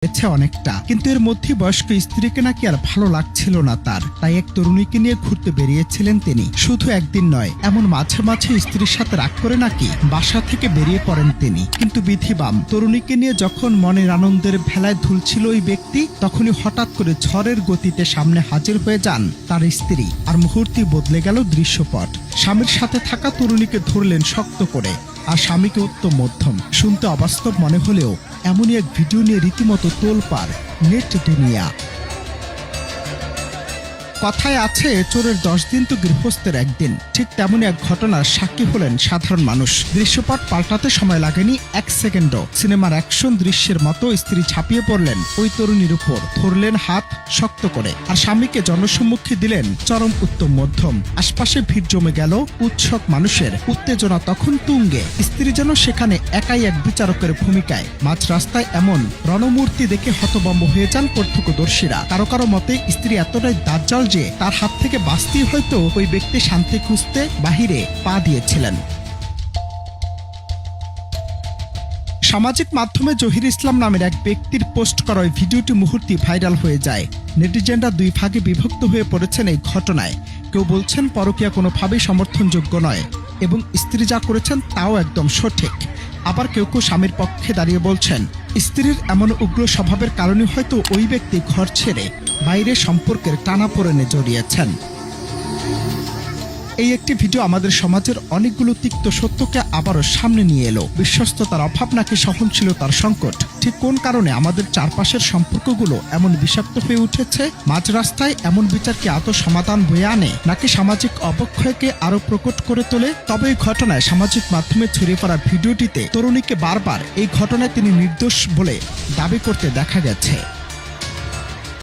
অনেকটা, কিন্তু এর মধ্যে বয়স্ক স্ত্রীকে নাকি আর ভালো লাগছিল না তার, তাই এক তরুণীকে নিয়ে ঘুরতে বেরিয়েছিলেন তিনি। শুধু একদিন নয়, এমন মাঝে মাঝে স্ত্রীর সাথে রাগ করে নাকি বাসা থেকে বেরিয়ে পড়েন তিনি। কিন্তু বিধিবাম, তরুণীকে নিয়ে যখন মনের আনন্দের ভেলায় ধুলছিল ওই ব্যক্তি, তখনই হঠাৎ করে ঝড়ের গতিতে সামনে হাজির হয়ে যান তার স্ত্রী, আর মুহূর্তে বদলে গেল দৃশ্যপট। স্বামীর সাথে থাকা তরুণীকে ধরলেন শক্ত করে, আর স্বামীকে উত্তম মধ্যম। শুনতে অবাস্তব মনে হলেও এমনই এক ভিডিও নিয়ে রীতিমতো তোলপাড় নেট দুনিয়া। কথায় আছে, চোরের 10 দিন তো গৃহস্থের একদিন। ঠিক তেমনই এক ঘটনার সাক্ষী হলেন সাধারণ মানুষ। দৃশ্যপট পাল্টাতে সময় লাগেনি 1 সেকেন্ডও। সিনেমার অ্যাকশন দৃশ্যের মতো স্ত্রী ঝাঁপিয়ে পড়লেন ওই তরুণীর উপর, ধরলেন হাত শক্ত করে, আর স্বামীকে জনসম্মুখে দিলেন চরম উত্তম মধ্যম। আশপাশে ভিড় জমে গেল, উৎসুক মানুষের উত্তেজনা তখন তুঙ্গে। স্ত্রী যেন সেখানে একাই এক বিচারকের ভূমিকায়। মাঝ রাস্তায় এমন রণমূর্তি দেখে হতভম্ব হয়ে যান প্রত্যক্ষদর্শীরা। কারো কারো মতে স্ত্রী এতটাই দাজ্জাল যে তার হাত থেকে বাঁচতেই হয়তো ওই ব্যক্তি শান্তি খুঁজতে বাহিরে পা দিয়েছিলেন। সামাজিক মাধ্যমে জহির ইসলাম নামের এক ব্যক্তির পোস্ট করা ওই ভিডিওটি মুহূর্তে ভাইরাল হয়ে যায়। নেটিজেনরা দুই ভাগে বিভক্ত হয়ে পড়েছেন এই ঘটনায়। কেউ বলছেন পরকীয়া কোনোভাবেই সমর্থনযোগ্য নয় এবং স্ত্রী যা করেছেন তাও একদম সঠিক। আবার কেউ কেউ স্বামীর পক্ষে দাঁড়িয়ে বলছেন স্ত্রীর এমন উগ্র স্বভাবের কারণে হয়তো ওই ব্যক্তি ঘর ছেড়ে বাইরে সম্পর্কের টানাপোড়েনে জড়িয়েছেন। এই একটি ভিডিও আমাদের সমাজের অনেকগুলো তিক্ত সত্যকে আবারও সামনে নিয়ে এলো। বিশ্বস্ততার অভাব নাকি সহনশীলতার সংকট? ঠিক কোন কারণে আমাদের চারপাশের সম্পর্কগুলো এমন বিষাক্ত হয়ে উঠেছে? মাঝ রাস্তায় এমন বিচার কি আদৌ সমাধান বয়ে আনে, নাকি সামাজিক অবক্ষয়কে আরো প্রকট করে তোলে? তবে এই ঘটনায় সামাজিক মাধ্যমে ছড়িয়ে পড়া ভিডিওটিতে তরুণীকে বারবার এই ঘটনায় তিনি নির্দোষ বলে দাবি করতে দেখা গেছে।